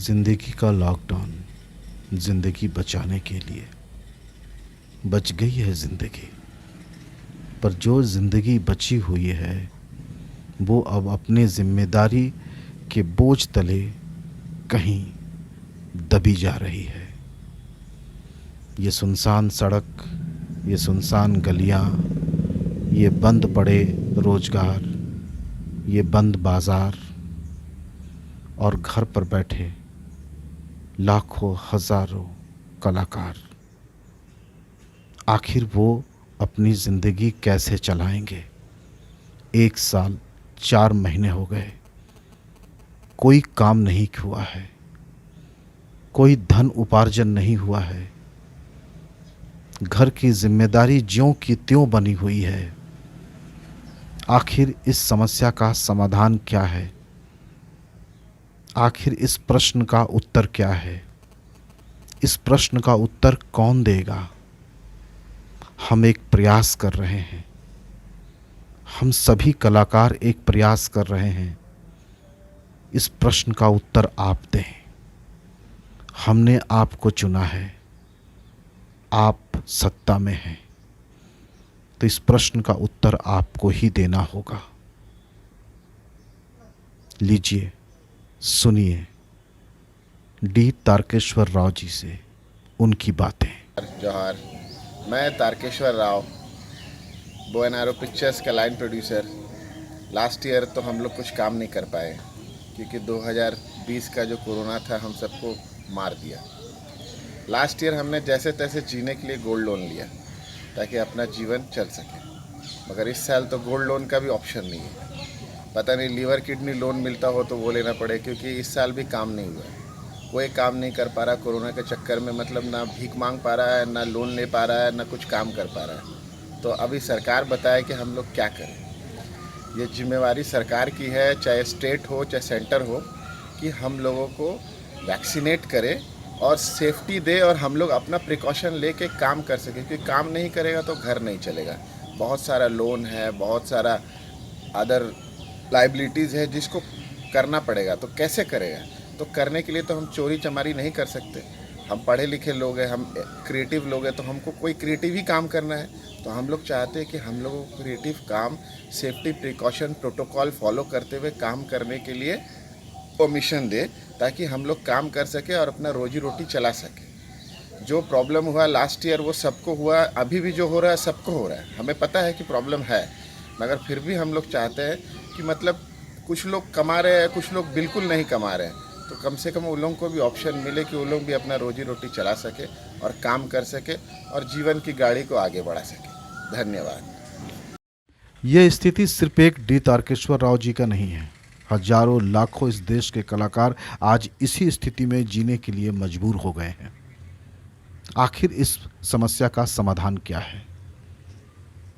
जिंदगी का लॉकडाउन जिंदगी बचाने के लिए बच गई है जिंदगी, पर जो जिंदगी बची हुई है वो अब अपने जिम्मेदारी के बोझ तले कहीं दबी जा रही है। ये सुनसान सड़क, ये सुनसान गलियां, ये बंद पड़े रोजगार, ये बंद बाजार और घर पर बैठे लाखों हजारों कलाकार, आखिर वो अपनी ज़िंदगी कैसे चलाएंगे? 1 साल 4 महीने हो गए, कोई काम नहीं हुआ है, कोई धन उपार्जन नहीं हुआ है, घर की जिम्मेदारी ज्यों की त्यों बनी हुई है। आखिर इस समस्या का समाधान क्या है? आखिर इस प्रश्न का उत्तर क्या है? इस प्रश्न का उत्तर कौन देगा? हम एक प्रयास कर रहे हैं, हम सभी कलाकार एक प्रयास कर रहे हैं। इस प्रश्न का उत्तर आप दें। हमने आपको चुना है, आप सत्ता में हैं, तो इस प्रश्न का उत्तर आपको ही देना होगा। लीजिए, सुनिए डी तारकेश्वर राव जी से उनकी बातें। जोहार, मैं तारकेश्वर राव, बो एन आरो पिक्चर्स का लाइन प्रोड्यूसर। लास्ट ईयर तो हम लोग कुछ काम नहीं कर पाए क्योंकि 2020 का जो कोरोना था हम सबको मार दिया। लास्ट ईयर हमने जैसे तैसे जीने के लिए गोल्ड लोन लिया ताकि अपना जीवन चल सके, मगर इस साल तो गोल्ड लोन का भी ऑप्शन नहीं है। पता नहीं लीवर किडनी लोन मिलता हो तो वो लेना पड़े, क्योंकि इस साल भी काम नहीं हुआ है। कोई काम नहीं कर पा रहा कोरोना के चक्कर में, मतलब ना भीख मांग पा रहा है, ना लोन ले पा रहा है, ना कुछ काम कर पा रहा है। तो अभी सरकार बताए कि हम लोग क्या करें। ये जिम्मेवारी सरकार की है, चाहे स्टेट हो चाहे सेंटर हो, कि हम लोगों को वैक्सीनेट करे और सेफ्टी दे और हम लोग अपना प्रिकॉशन लेके काम कर सकें। क्योंकि काम नहीं करेगा तो घर नहीं चलेगा। बहुत सारा लोन है, बहुत सारा अदर लाइबिलिटीज़ है जिसको करना पड़ेगा। तो कैसे करेगा? तो करने के लिए तो हम चोरी चमारी नहीं कर सकते। हम पढ़े लिखे लोग हैं, हम क्रिएटिव लोग हैं, तो हमको कोई क्रिएटिव ही काम करना है। तो हम लोग चाहते हैं कि हम लोगों को क्रिएटिव काम, सेफ्टी प्रिकॉशन प्रोटोकॉल फॉलो करते हुए काम करने के लिए परमिशन दे, ताकि हम लोग काम कर सके और अपना रोजी रोटी चला सके। जो प्रॉब्लम हुआ लास्ट ईयर वो सबको हुआ, अभी भी जो हो रहा है सबको हो रहा है। हमें पता है कि प्रॉब्लम है, मगर फिर भी हम लोग चाहते हैं कि मतलब कुछ लोग कमा रहे हैं, कुछ लोग बिल्कुल नहीं कमा रहे हैं, तो कम से कम उन लोगों को भी ऑप्शन मिले कि वो लोग भी अपना रोजी रोटी चला सके और काम कर सके और जीवन की गाड़ी को आगे बढ़ा सके। धन्यवाद। यह स्थिति सिर्फ एक डी तारकेश्वर राव जी का नहीं है। हजारों लाखों इस देश के कलाकार आज इसी स्थिति में जीने के लिए मजबूर हो गए हैं। आखिर इस समस्या का समाधान क्या है?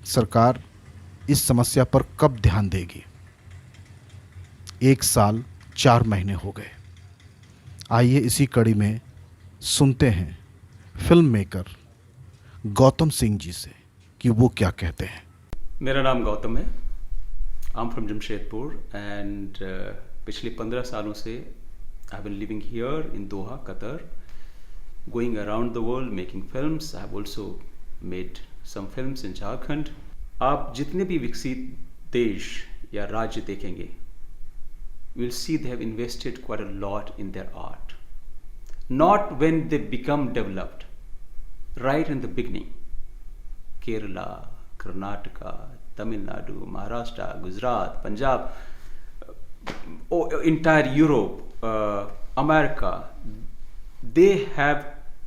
सरकार इस समस्या पर कब ध्यान देगी? 1 साल 4 महीने हो गए। आइए इसी कड़ी में सुनते हैं फिल्म मेकर गौतम सिंह जी से कि वो क्या कहते हैं। मेरा नाम गौतम है। I am from Jamshedpur and पिछले 15 सालों से I been living here in Doha, Qatar, going around the world making films. I have also made some films in Jharkhand. आप जितने भी विकसित देश या राज्य देखेंगे, you will see they have invested quite a lot in their art. Not when they become developed, right in the beginning. Kerala, Karnataka, Tamil Nadu, Maharashtra, Gujarat, Punjab, entire Europe, America, they have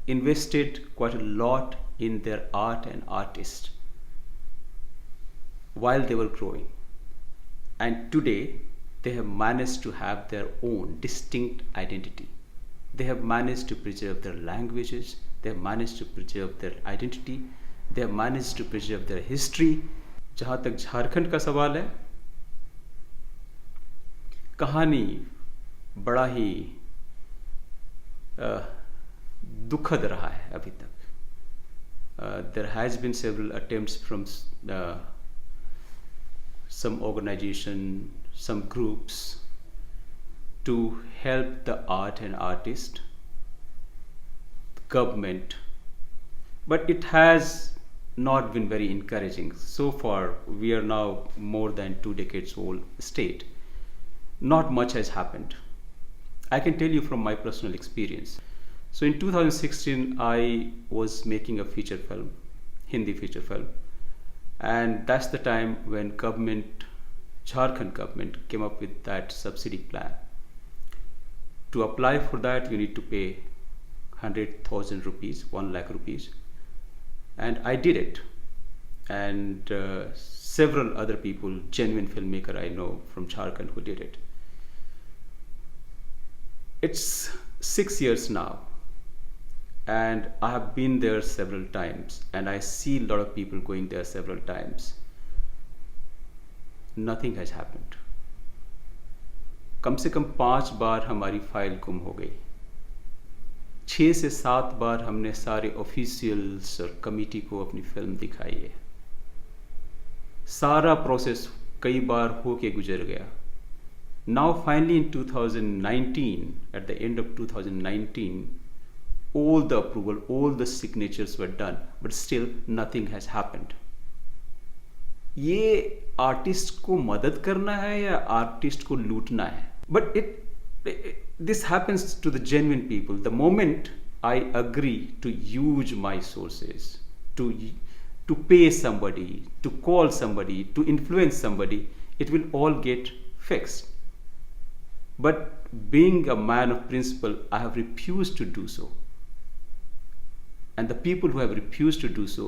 invested quite a lot in their art and artists while they were growing. And today, they have managed to have their own distinct identity. They have managed to preserve their languages, they have managed to preserve their identity, they have managed to preserve their history. जहाँ तक झारखंड का सवाल है, कहानी बड़ा ही दुखद रहा है अभी तक. There has been several attempts from some organization, some groups to help the art and artist, government, but it has not been very encouraging. So far, we are now more than 2 decades old state. Not much has happened. I can tell you from my personal experience. So in 2016, I was making a feature film, Hindi feature film. And that's the time when government, Jharkhand government, came up with that subsidy plan. To apply for that, you need to pay 100,000 rupees, 1 lakh rupees. And I did it. And several other people, genuine filmmaker I know from Jharkhand who did it. It's 6 years now. And I have been there several times, and I see a lot of people going there several times. Nothing has happened. कम से कम 5 बार हमारी file गुम हो गई। 6 से 7 बार हमने सारे officials और committee को अपनी फिल्म दिखाई है। सारा प्रोसेस कई बार होके गुजर गया। Now finally in 2019, at the end of 2019, all the approval, all the signatures were done, but still nothing has happened. ये आर्टिस्ट को मदद करना है या आर्टिस्ट को लूटना है? But this happens to the genuine people. The moment I agree to use my sources, to pay somebody, to call somebody, to influence somebody, it will all get fixed. But being a man of principle, I have refused to do so. And the people who have refused to do so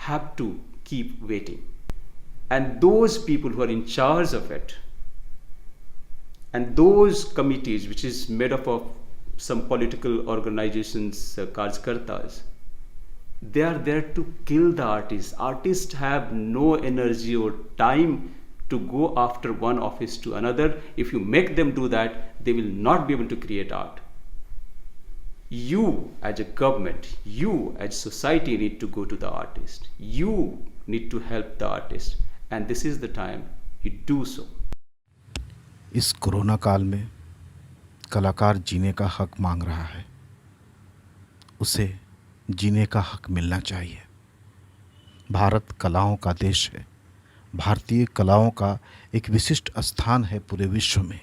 have to keep waiting. And those people who are in charge of it, and those committees, which is made up of some political organizations, Karjakartas, they are there to kill the artists. Artists have no energy or time to go after one office to another. If you make them do that, they will not be able to create art. You as a government, you as society need to go to the artist. You need to help the artist. And this is the time you do so. इस corona काल में कलाकार जीने का हक मांग रहा है। उसे जीने का हक मिलना चाहिए। भारत कलाओं का देश है। भारतीय कलाओं का एक विशिष्ट स्थान है पूरे विश्व में।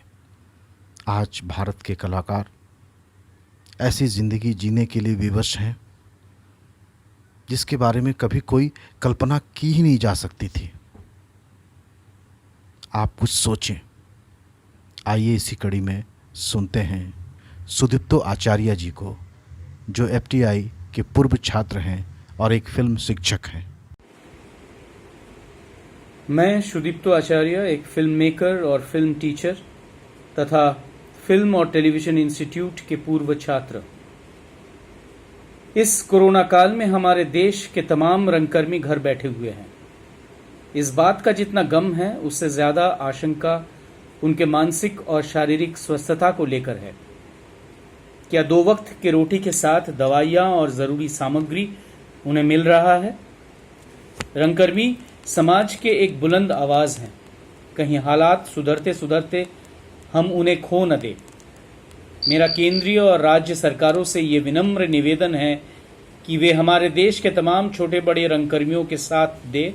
आज भारत के कलाकार ऐसी ज़िंदगी जीने के लिए विवश हैं जिसके बारे में कभी कोई कल्पना की ही नहीं जा सकती थी। आप कुछ सोचें। आइए इसी कड़ी में सुनते हैं सुदीप्तो आचार्य जी को, जो FTI के पूर्व छात्र हैं और एक फिल्म शिक्षक हैं। मैं सुदीप्तो आचार्य एक फिल्म मेकर और फिल्म टीचर तथा फिल्म और टेलीविज़न इंस्टीट्यूट के पूर्व छात्र। इस कोरोना काल में हमारे देश के तमाम रंगकर्मी घर बैठे हुए हैं। इस बात का जितना गम है, उससे ज़्यादा आशंका उनके मानसिक और शारीरिक स्वस्थता को लेकर है। क्या 2 वक्त के रोटी के साथ दवाइयाँ और ज़रूरी सामग्री उन्हें मिल रहा है? रंगकर्मी समाज के एक बुलंद आवाज़ हैं। कहीं हालात सुधरते सुधरते हम उन्हें खो न दें। मेरा केंद्रीय और राज्य सरकारों से ये विनम्र निवेदन है कि वे हमारे देश के तमाम छोटे बड़े रंगकर्मियों के साथ दे,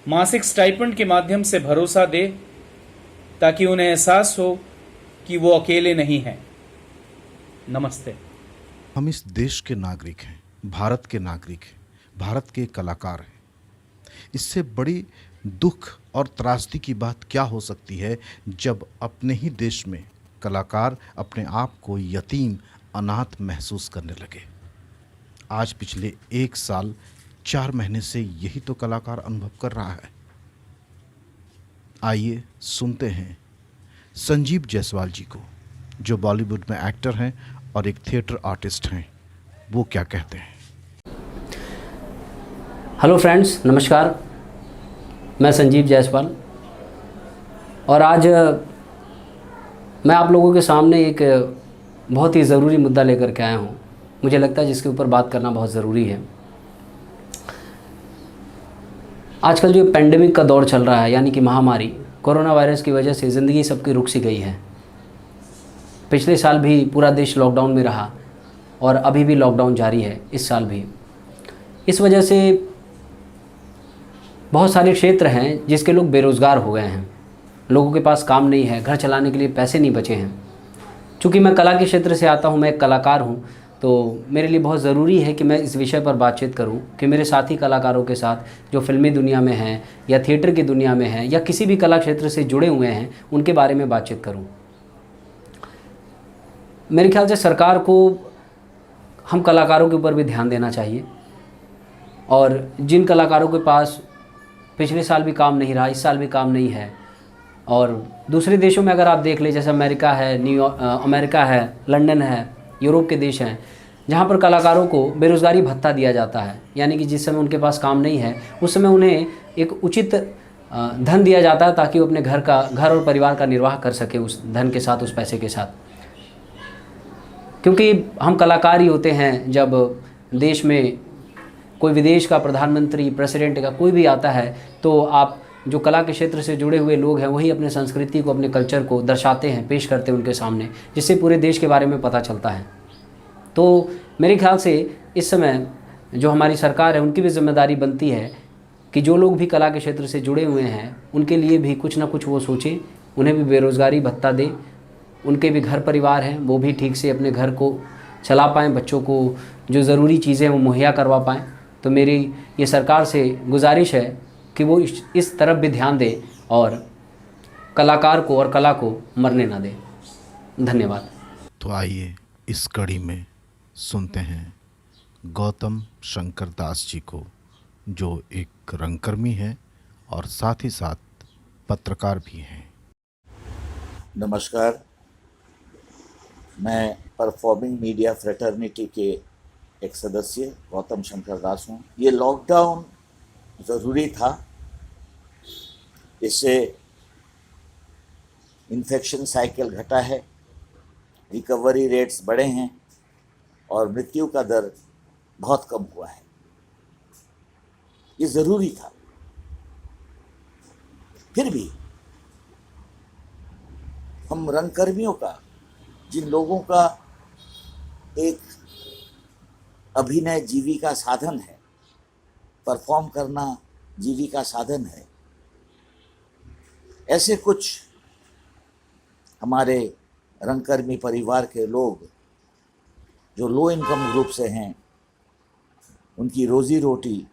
मासिक स्टाइपेंड के माध्यम से भरोसा दे, ताकि उन्हें एहसास हो कि वो अकेले नहीं हैं। नमस्ते। हम इस देश के नागरिक हैं, भारत के नागरिक हैं, भारत के कलाकार हैं। इससे बड़ी दुख और त्रासदी की बात क्या हो सकती है जब अपने ही देश में कलाकार अपने आप को यतीम, अनाथ महसूस करने लगे। आज पिछले 1 साल 4 महीने से यही तो कलाकार अनुभव कर रहा है। आइए सुनते हैं संजीव जायसवाल जी को, जो बॉलीवुड में एक्टर हैं और एक थिएटर आर्टिस्ट हैं। वो क्या कहते हैं। हेलो फ्रेंड्स, नमस्कार। मैं संजीव जायसवाल और आज मैं आप लोगों के सामने एक बहुत ही ज़रूरी मुद्दा लेकर के आया हूँ। मुझे लगता है जिसके ऊपर बात करना बहुत ज़रूरी है। आजकल जो पेंडेमिक का दौर चल रहा है, यानी कि महामारी, कोरोना वायरस की वजह से ज़िंदगी सबकी रुक सी गई है। पिछले साल भी पूरा देश लॉकडाउन में रहा और अभी भी लॉकडाउन जारी है, इस साल भी। इस वजह से बहुत सारे क्षेत्र हैं जिसके लोग बेरोज़गार हो गए हैं, लोगों के पास काम नहीं है, घर चलाने के लिए पैसे नहीं बचे हैं। चूँकि मैं कला के क्षेत्र से आता हूँ, मैं एक कलाकार हूँ, तो मेरे लिए बहुत ज़रूरी है कि मैं इस विषय पर बातचीत करूं कि मेरे साथी कलाकारों के साथ जो फिल्मी दुनिया में हैं या थिएटर की दुनिया में हैं या किसी भी कला क्षेत्र से जुड़े हुए हैं, उनके बारे में बातचीत करूं। मेरे ख्याल से सरकार को हम कलाकारों के ऊपर भी ध्यान देना चाहिए, और जिन कलाकारों के पास पिछले साल भी काम नहीं रहा, इस साल भी काम नहीं है, और दूसरे देशों में अगर आप देख लें, जैसे अमेरिका है, अमेरिका है, लंदन है, यूरोप के देश हैं, जहाँ पर कलाकारों को बेरोज़गारी भत्ता दिया जाता है, यानी कि जिस समय उनके पास काम नहीं है उस समय उन्हें एक उचित धन दिया जाता है ताकि वो अपने घर और परिवार का निर्वाह कर सके उस धन के साथ, उस पैसे के साथ। क्योंकि हम कलाकार ही होते हैं, जब देश में कोई विदेश का प्रधानमंत्री, प्रेसिडेंट का कोई भी आता है तो आप जो कला के क्षेत्र से जुड़े हुए लोग हैं वही अपने संस्कृति को, अपने कल्चर को दर्शाते हैं, पेश करते हैं उनके सामने, जिससे पूरे देश के बारे में पता चलता है। तो मेरे ख्याल से इस समय जो हमारी सरकार है उनकी भी जिम्मेदारी बनती है कि जो लोग भी कला के क्षेत्र से जुड़े हुए हैं उनके लिए भी कुछ ना कुछ वो सोचें, उन्हें भी बेरोज़गारी भत्ता दें, उनके भी घर परिवार हैं वो भी ठीक से अपने घर को चला पाएँ, बच्चों को जो ज़रूरी चीज़ें वो मुहैया करवा पाएँ। तो मेरी ये सरकार से गुजारिश है कि वो इस तरफ भी ध्यान दे और कलाकार को और कला को मरने ना दे। धन्यवाद। तो आइए इस कड़ी में सुनते हैं गौतम शंकर दास जी को, जो एक रंगकर्मी है और साथ ही साथ पत्रकार भी हैं। नमस्कार, मैं परफॉर्मिंग मीडिया फ्रेटर्निटी के एक सदस्य गौतम शंकर दास हूँ। ये लॉकडाउन ज़रूरी था, इससे इन्फेक्शन साइकिल घटा है, रिकवरी रेट्स बढ़े हैं और मृत्यु का दर बहुत कम हुआ है। ये ज़रूरी था। फिर भी हम रंगकर्मियों का, जिन लोगों का एक अभिनय जीविका साधन है, परफॉर्म करना जीविका साधन है, ऐसे कुछ हमारे रंगकर्मी परिवार के लोग जो लो इनकम ग्रुप से हैं, उनकी रोजी रोटी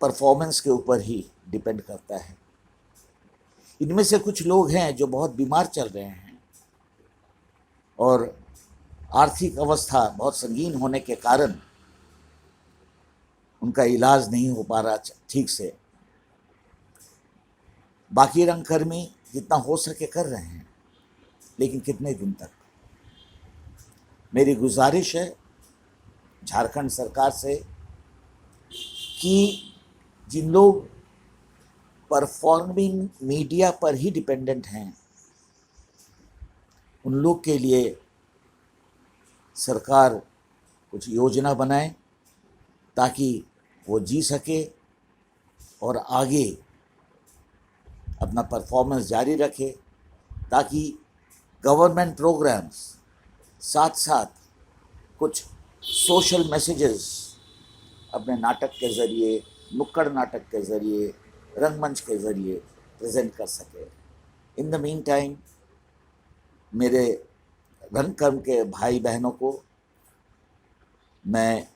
परफॉर्मेंस के ऊपर ही डिपेंड करता है। इनमें से कुछ लोग हैं जो बहुत बीमार चल रहे हैं और आर्थिक अवस्था बहुत संगीन होने के कारण उनका इलाज नहीं हो पा रहा ठीक से। बाकी रंगकर्मी जितना हो सके कर रहे हैं, लेकिन कितने दिन तक। मेरी गुजारिश है झारखंड सरकार से कि जिन लोग परफॉर्मिंग मीडिया पर ही डिपेंडेंट हैं, उन लोग के लिए सरकार कुछ योजना बनाए ताकि वो जी सके और आगे अपना परफॉर्मेंस जारी रखे, ताकि गवर्नमेंट प्रोग्राम्स साथ साथ कुछ सोशल मैसेजेस अपने नाटक के ज़रिए, नुक्कड़ नाटक के ज़रिए, रंगमंच के ज़रिए प्रेजेंट कर सके। इन द मीन टाइम मेरे रंगकर्म के भाई बहनों को मैं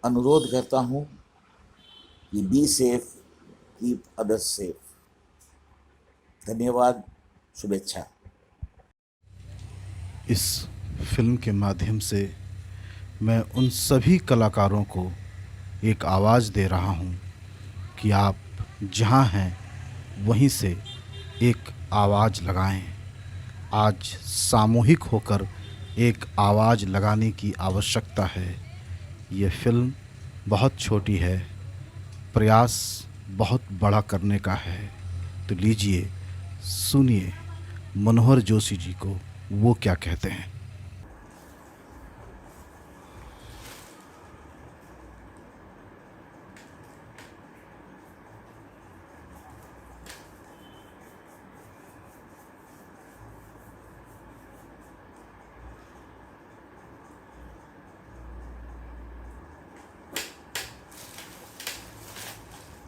अनुरोध करता हूँ कि be safe, keep others safe. धन्यवाद, शुभेच्छा। इस फिल्म के माध्यम से मैं उन सभी कलाकारों को एक आवाज़ दे रहा हूँ कि आप जहाँ हैं वहीं से एक आवाज़ लगाएं। आज सामूहिक होकर एक आवाज़ लगाने की आवश्यकता है। ये फिल्म बहुत छोटी है, प्रयास बहुत बड़ा करने का है। तो लीजिए सुनिए मनोहर जोशी जी को, वो क्या कहते हैं।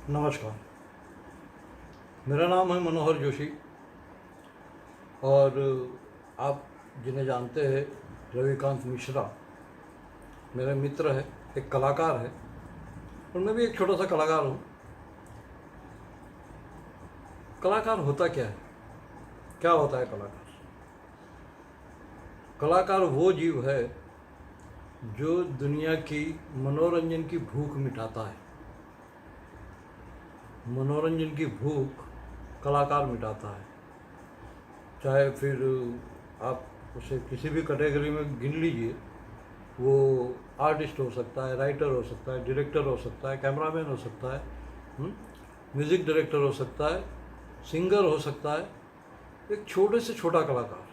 नमस्कार, मेरा नाम है मनोहर जोशी और आप जिन्हें जानते हैं रविकांत मिश्रा मेरे मित्र है, एक कलाकार है और मैं भी एक छोटा सा कलाकार हूँ। कलाकार होता क्या है? क्या होता है कलाकार? कलाकार वो जीव है जो दुनिया की मनोरंजन की भूख मिटाता है। मनोरंजन की भूख कलाकार मिटाता है। चाहे फिर आप उसे किसी भी कैटेगरी में गिन लीजिए, वो आर्टिस्ट हो सकता है, राइटर हो सकता है, डायरेक्टर हो सकता है, कैमरामैन हो सकता है, म्यूज़िक डायरेक्टर हो सकता है, सिंगर हो सकता है। एक छोटे से छोटा कलाकार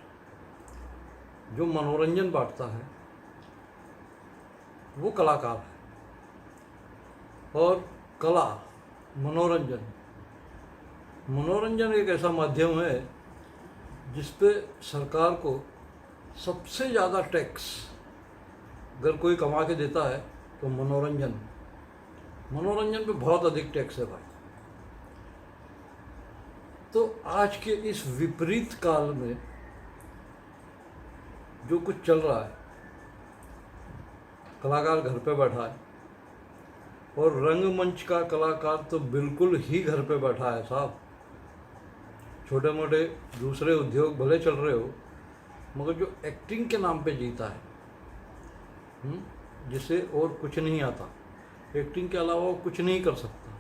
जो मनोरंजन बांटता है वो कलाकार है। और कला, मनोरंजन एक ऐसा माध्यम है जिस पे सरकार को सबसे ज़्यादा टैक्स अगर कोई कमा के देता है तो मनोरंजन पे बहुत अधिक टैक्स है भाई। तो आज के इस विपरीत काल में जो कुछ चल रहा है, कलाकार घर पे बैठा है और रंगमंच का कलाकार तो बिल्कुल ही घर पे बैठा है साहब। छोटे मोटे दूसरे उद्योग भले चल रहे हो, मगर जो एक्टिंग के नाम पे जीता है, जिसे और कुछ नहीं आता, एक्टिंग के अलावा वो कुछ नहीं कर सकता,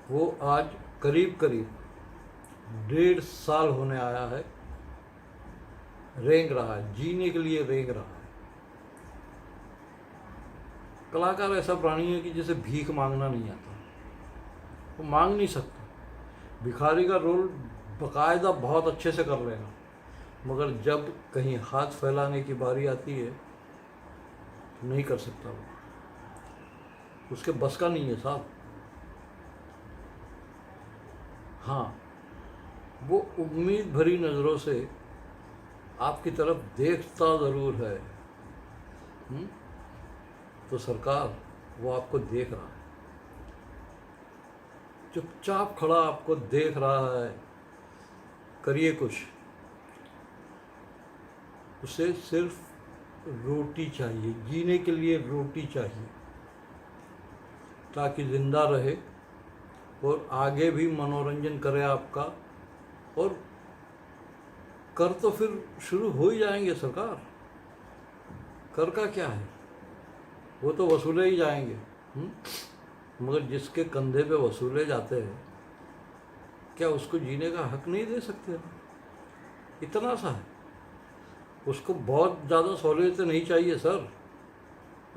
वो आज करीब 1.5 साल होने आया है, रेंग रहा है, जीने के लिए रेंग रहा है। कलाकार ऐसा प्राणी है कि जिसे भीख मांगना नहीं आता, वो मांग नहीं सकता। भिखारी का रोल बाकायदा बहुत अच्छे से कर लेगा, मगर जब कहीं हाथ फैलाने की बारी आती है तो नहीं कर सकता वो, उसके बस का नहीं है साहब। हाँ, वो उम्मीद भरी नज़रों से आपकी तरफ देखता ज़रूर है। तो सरकार वो आपको देख रहा है, चुपचाप खड़ा आपको देख रहा है। करिए कुछ। उसे सिर्फ रोटी चाहिए, जीने के लिए रोटी चाहिए, ताकि जिंदा रहे और आगे भी मनोरंजन करे आपका। और कर तो फिर शुरू हो ही जाएंगे सरकार, कर का क्या है, वो तो वसूले ही जाएंगे। मगर जिसके कंधे पे वसूले जाते हैं, क्या उसको जीने का हक नहीं दे सकते? इतना सा है, उसको बहुत ज़्यादा सहूलियतें नहीं चाहिए सर,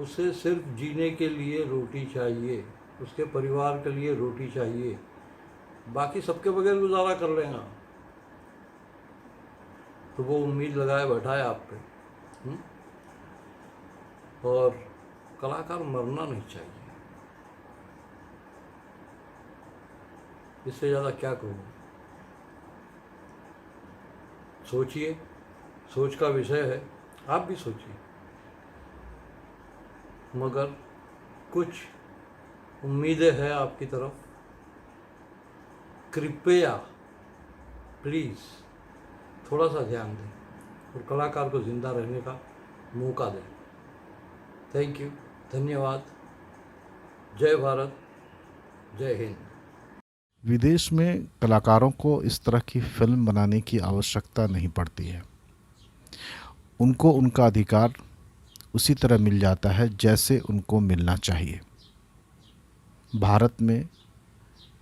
उसे सिर्फ जीने के लिए रोटी चाहिए, उसके परिवार के लिए रोटी चाहिए, बाकी सबके बगैर गुजारा कर लेगा। तो वो उम्मीद लगाए बैठा है आप पे। और कलाकार मरना नहीं चाहिए, इससे ज़्यादा क्या कहूँ। सोचिए, सोच का विषय है, आप भी सोचिए। मगर कुछ उम्मीदें हैं आपकी तरफ, कृपया प्लीज़ थोड़ा सा ध्यान दें और कलाकार को ज़िंदा रहने का मौका दें। थैंक यू, धन्यवाद। जय भारत, जय हिंद। विदेश में कलाकारों को इस तरह की फिल्म बनाने की आवश्यकता नहीं पड़ती है। उनको उनका अधिकार उसी तरह मिल जाता है जैसे उनको मिलना चाहिए। भारत में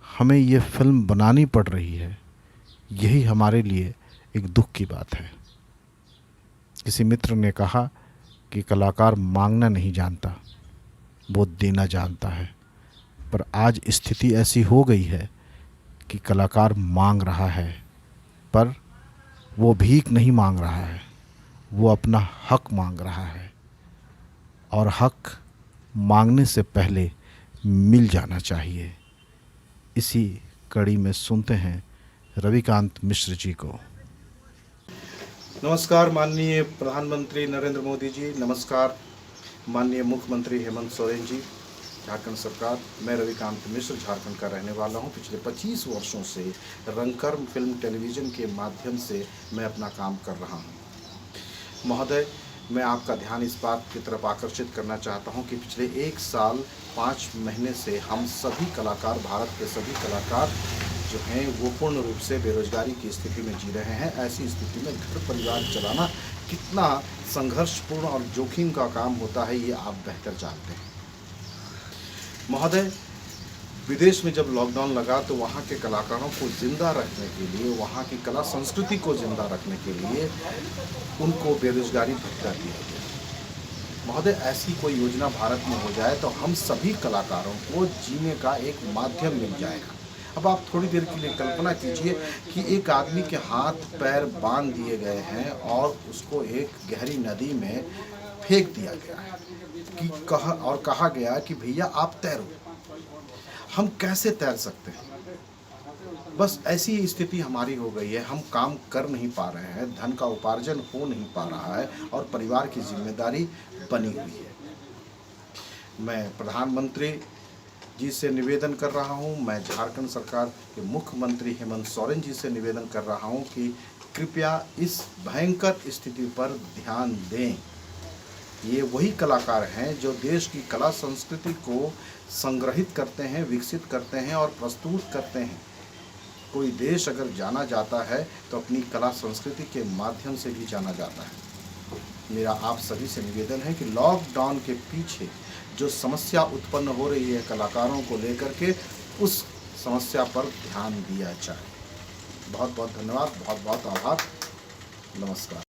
हमें ये फिल्म बनानी पड़ रही है, यही हमारे लिए एक दुख की बात है। किसी मित्र ने कहा कि कलाकार मांगना नहीं जानता, वो देना जानता है। पर आज स्थिति ऐसी हो गई है कि कलाकार मांग रहा है, पर वो भीख नहीं मांग रहा है, वो अपना हक मांग रहा है। और हक मांगने से पहले मिल जाना चाहिए। इसी कड़ी में सुनते हैं रविकांत मिश्र जी को। नमस्कार माननीय प्रधानमंत्री नरेंद्र मोदी जी, नमस्कार माननीय मुख्यमंत्री हेमंत सोरेन जी, झारखंड सरकार। मैं रविकांत मिश्र झारखंड का रहने वाला हूं। पिछले 25 वर्षों से रंगकर्म फिल्म टेलीविज़न के माध्यम से मैं अपना काम कर रहा हूं। महोदय, मैं आपका ध्यान इस बात की तरफ आकर्षित करना चाहता हूं कि पिछले 1 साल 5 महीने से हम सभी कलाकार, भारत के सभी कलाकार जो हैं वो पूर्ण रूप से बेरोजगारी की स्थिति में जी रहे हैं। ऐसी स्थिति में घर परिवार चलाना कितना संघर्षपूर्ण और जोखिम का काम होता है, ये आप बेहतर जानते हैं। महोदय, विदेश में जब लॉकडाउन लगा तो वहाँ के कलाकारों को जिंदा रखने के लिए, वहाँ की कला संस्कृति को जिंदा रखने के लिए उनको बेरोजगारी भत्ता दिया गया। महोदय, ऐसी कोई योजना भारत में हो जाए तो हम सभी कलाकारों को जीने का एक माध्यम मिल जाएगा। अब आप थोड़ी देर के लिए कल्पना कीजिए कि एक आदमी के हाथ पैर बांध दिए गए हैं और उसको एक गहरी नदी में फेंक दिया गया है कि कहा गया कि भैया आप तैरो। हम कैसे तैर सकते हैं? बस ऐसी स्थिति हमारी हो गई है। हम काम कर नहीं पा रहे हैं, धन का उपार्जन हो नहीं पा रहा है और परिवार की जिम्मेदारी बनी हुई है। मैं प्रधानमंत्री जी से निवेदन कर रहा हूं, मैं झारखंड सरकार के मुख्यमंत्री हेमंत सोरेन जी से निवेदन कर रहा हूं कि कृपया इस भयंकर स्थिति पर ध्यान दें। ये वही कलाकार हैं जो देश की कला संस्कृति को संग्रहित करते हैं, विकसित करते हैं और प्रस्तुत करते हैं। कोई देश अगर जाना जाता है तो अपनी कला संस्कृति के माध्यम से भी जाना जाता है। मेरा आप सभी से निवेदन है कि लॉकडाउन के पीछे जो समस्या उत्पन्न हो रही है कलाकारों को लेकर के, उस समस्या पर ध्यान दिया जाए। बहुत बहुत धन्यवाद, बहुत बहुत आभार, नमस्कार।